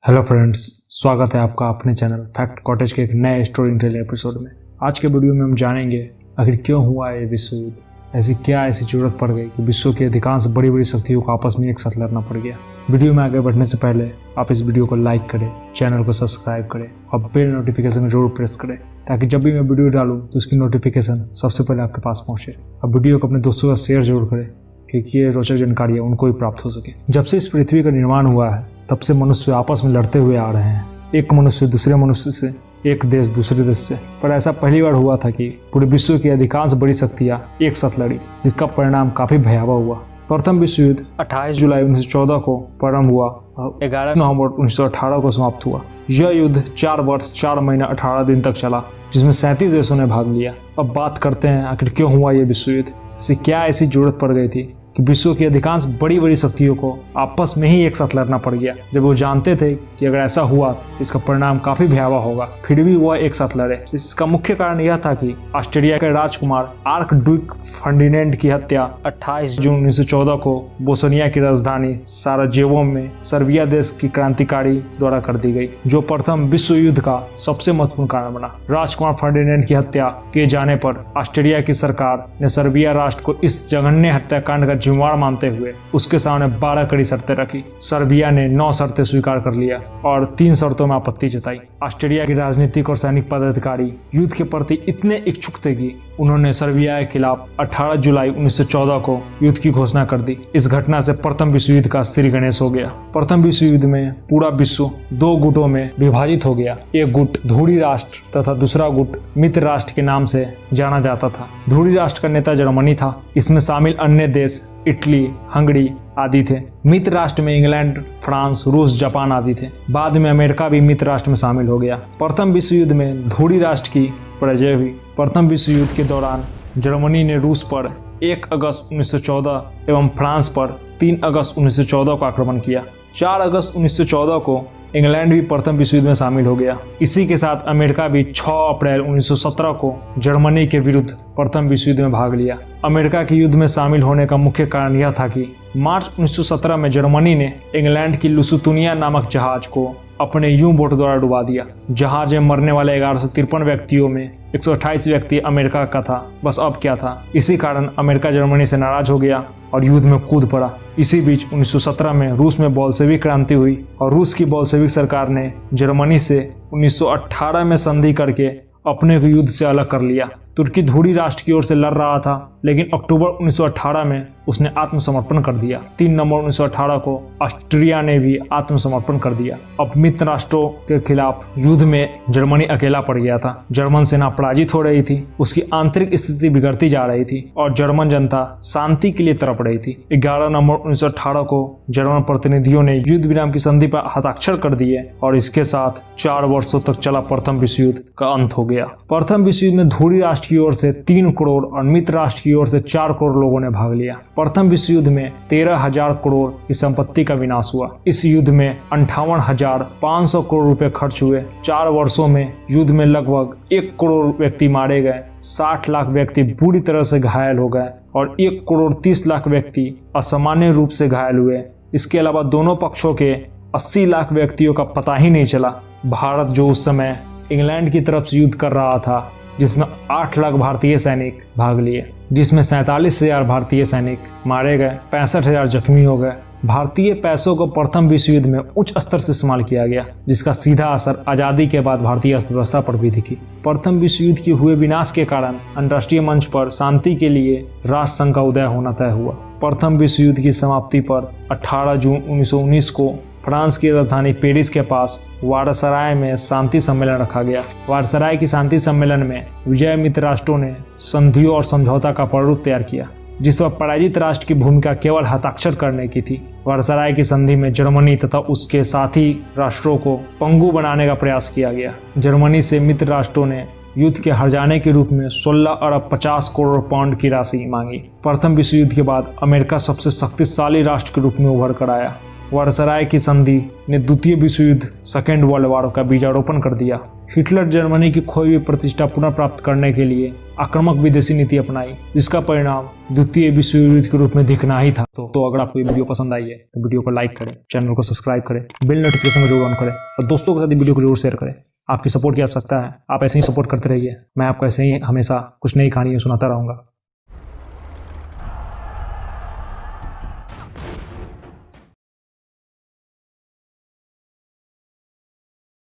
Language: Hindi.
हेलो फ्रेंड्स, स्वागत है आपका अपने चैनल फैक्ट कॉटेज के एक नए स्टोरी टेल एपिसोड में। आज के वीडियो में हम जानेंगे आखिर क्यों हुआ ये विश्व युद्ध, ऐसी जरूरत पड़ गई कि विश्व की अधिकांश बड़ी बड़ी शक्तियों को आपस में एक साथ लड़ना पड़ गया। वीडियो में आगे बढ़ने से पहले आप इस वीडियो को लाइक करें, चैनल को सब्सक्राइब करें और बेल नोटिफिकेशन जरूर प्रेस करें ताकि जब भी मैं वीडियो डालूँ तो उसकी नोटिफिकेशन सबसे पहले आपके पास पहुँचे। अब वीडियो को अपने दोस्तों का शेयर जरूर करें क्योंकि ये रोचक जानकारी है उनको भी प्राप्त हो सके। जब से इस पृथ्वी का निर्माण हुआ है तब से मनुष्य आपस में लड़ते हुए आ रहे हैं, एक मनुष्य दूसरे मनुष्य से, एक देश दूसरे देश से। पर ऐसा पहली बार हुआ था कि पूरे विश्व की अधिकांश बड़ी शक्तियां एक साथ लड़ी, जिसका परिणाम काफी भयावह हुआ। प्रथम विश्व युद्ध 28 जुलाई 1914 को प्रारंभ हुआ और 11 नवंबर 1918 को समाप्त हुआ। यह युद्ध 4 वर्ष 4 महीने 18 दिन तक चला, जिसमें 37 देशों ने भाग लिया। अब बात करते हैं आखिर क्यों हुआ यह विश्व युद्ध, इसे क्या ऐसी जरूरत पड़ गई थी कि विश्व की अधिकांश बड़ी बड़ी शक्तियों को आपस में ही एक साथ लड़ना पड़ गया, जब वो जानते थे कि अगर ऐसा हुआ तो इसका परिणाम काफी भयावह होगा, फिर भी वह एक साथ लड़े। इसका मुख्य कारण यह था कि ऑस्ट्रिया के राजकुमार आर्कड्यूक फर्डिनेंड की हत्या 28 जून 1914 को बोस्निया की राजधानी साराजेवो में सर्बिया देश की क्रांतिकारी द्वारा कर दी गई, जो प्रथम विश्व युद्ध का सबसे महत्वपूर्ण कारण बना। राजकुमार फर्डिनेंड की हत्या किए जाने पर ऑस्ट्रिया की सरकार ने सर्बिया राष्ट्र को इस जघन्य हत्याकांड का जिम्मेवार मानते हुए उसके सामने 12 कड़ी शर्तें रखी। सर्बिया ने 9 शर्तें स्वीकार कर लिया और 3 शर्तों में आपत्ति जताई। ऑस्ट्रिया की राजनीतिक और सैनिक पदाधिकारी युद्ध के प्रति इतने इच्छुक थे कि उन्होंने सर्बिया के खिलाफ 18 जुलाई 1914 को युद्ध की घोषणा कर दी। इस घटना से प्रथम विश्व युद्ध का श्री गणेश हो गया। प्रथम विश्व युद्ध में पूरा विश्व 2 गुटों में विभाजित हो गया। एक गुट ध्रुवी राष्ट्र तथा दूसरा गुट मित्र राष्ट्र के नाम से जाना जाता था। ध्रुवी राष्ट्र का नेता जर्मनी था। इसमें शामिल अन्य देश इटली, हंगरी आदि थे। मित्र राष्ट्र में इंग्लैंड, फ्रांस, रूस, जापान आदि थे। बाद में अमेरिका भी मित्र राष्ट्र में शामिल हो गया। प्रथम विश्व युद्ध में ध्रुवी राष्ट्र की पराजय हुई। प्रथम विश्व युद्ध के दौरान जर्मनी ने रूस पर 1 अगस्त 1914 एवं फ्रांस पर 3 अगस्त 1914 को आक्रमण किया। 4 अगस्त 1914 को इंग्लैंड भी प्रथम विश्व युद्ध में शामिल हो गया। इसी के साथ अमेरिका भी 6 अप्रैल 1917 को जर्मनी के विरुद्ध प्रथम विश्व युद्ध में भाग लिया। अमेरिका के युद्ध में शामिल होने का मुख्य कारण यह था कि मार्च 1917 में जर्मनी ने इंग्लैंड की लुसुतुनिया नामक जहाज को अपने यू बोट द्वारा डुबा दिया। जहाज में मरने वाले 1153 व्यक्तियों में 128 व्यक्ति अमेरिका का था। बस अब क्या था, इसी कारण अमेरिका जर्मनी से नाराज हो गया और युद्ध में कूद पड़ा। इसी बीच 1917 में रूस में बोल्शेविक क्रांति हुई और रूस की बोल्शेविक सरकार ने जर्मनी से 1918 में संधि करके अपने को युद्ध से अलग कर लिया। तुर्की ध्रुवी राष्ट्र की ओर से लड़ रहा था, लेकिन अक्टूबर 1918 में उसने आत्मसमर्पण कर दिया। 3 नवंबर 1918 को ऑस्ट्रिया ने भी आत्मसमर्पण कर दिया। अब मित्र राष्ट्रों के खिलाफ युद्ध में जर्मनी अकेला पड़ गया था। जर्मन सेना पराजित हो रही थी, उसकी आंतरिक स्थिति बिगड़ती जा रही थी और जर्मन जनता शांति के लिए तड़प रही थी। 11 नवंबर 1918 को जर्मन प्रतिनिधियों ने युद्ध विराम की संधि पर हस्ताक्षर कर दिए और इसके साथ 4 वर्षों तक चला प्रथम विश्व युद्ध का अंत हो गया। प्रथम विश्व युद्ध में ध्रुवी राष्ट्र की ओर से 3 करोड़ और मित्र राष्ट्र की ओर से 4 करोड़ लोगों ने भाग लिया। प्रथम विश्व युद्ध में 13,000 करोड़ की संपत्ति का विनाश हुआ। इस युद्ध में 58,500 करोड़ रुपए खर्च हुए। 4 वर्षों में युद्ध में लगभग 1 करोड़ व्यक्ति मारे गए, 60 लाख व्यक्ति बुरी तरह से घायल हो गए और 1 करोड़ 30 लाख व्यक्ति असामान्य रूप से घायल हुए। इसके अलावा दोनों पक्षों के 80 लाख व्यक्तियों का पता ही नहीं चला। भारत, जो उस समय इंग्लैंड की तरफ से युद्ध कर रहा था, जिसमें 8 लाख भारतीय सैनिक भाग लिए, जिसमें 47,000 भारतीय सैनिक मारे गए, 65,000 जख्मी हो गए। भारतीय पैसों को प्रथम विश्व युद्ध में उच्च स्तर से इस्तेमाल किया गया, जिसका सीधा असर आजादी के बाद भारतीय अर्थव्यवस्था पर भी दिखी। प्रथम विश्व युद्ध के हुए विनाश के कारण अंतर्राष्ट्रीय मंच पर शांति के लिए राष्ट्र संघ का उदय होना तय हुआ। प्रथम विश्व युद्ध की समाप्ति पर 18 जून 1919 को फ्रांस की राजधानी पेरिस के पास वारसराय में शांति सम्मेलन रखा गया। वारसराय की शांति सम्मेलन में विजय मित्र राष्ट्रों ने संधियों और समझौता का प्रारूप तैयार किया, जिस पर पराजित राष्ट्र की भूमिका केवल हस्ताक्षर करने की थी। वारसराय की संधि में जर्मनी तथा उसके साथी राष्ट्रों को पंगु बनाने का प्रयास किया गया। जर्मनी से मित्र राष्ट्रों ने युद्ध के हार जाने के रूप में 16 अरब 50 करोड़ पाउंड की राशि मांगी। प्रथम विश्व युद्ध के बाद अमेरिका सबसे शक्तिशाली राष्ट्र के रूप में उभर कर आया। वारसराय की संधि ने द्वितीय विश्व युद्ध, सेकेंड वर्ल्ड वॉर का बीजारोपण कर दिया। हिटलर जर्मनी की खोई हुई प्रतिष्ठा पुनः प्राप्त करने के लिए आक्रामक विदेशी नीति अपनाई, जिसका परिणाम द्वितीय विश्व युद्ध के रूप में दिखना ही था। तो अगर आपको ये वीडियो पसंद आई है तो वीडियो को लाइक करें, चैनल को सब्सक्राइब करें, बेल नोटिफिकेशन को जरूर ऑन करें और दोस्तों के साथ वीडियो को जरूर शेयर करें। आपकी सपोर्ट की आवश्यकता है, आप ऐसे ही सपोर्ट करते रहिए। मैं आपको ऐसे ही हमेशा कुछ नई कहानियां सुनाता रहूंगा।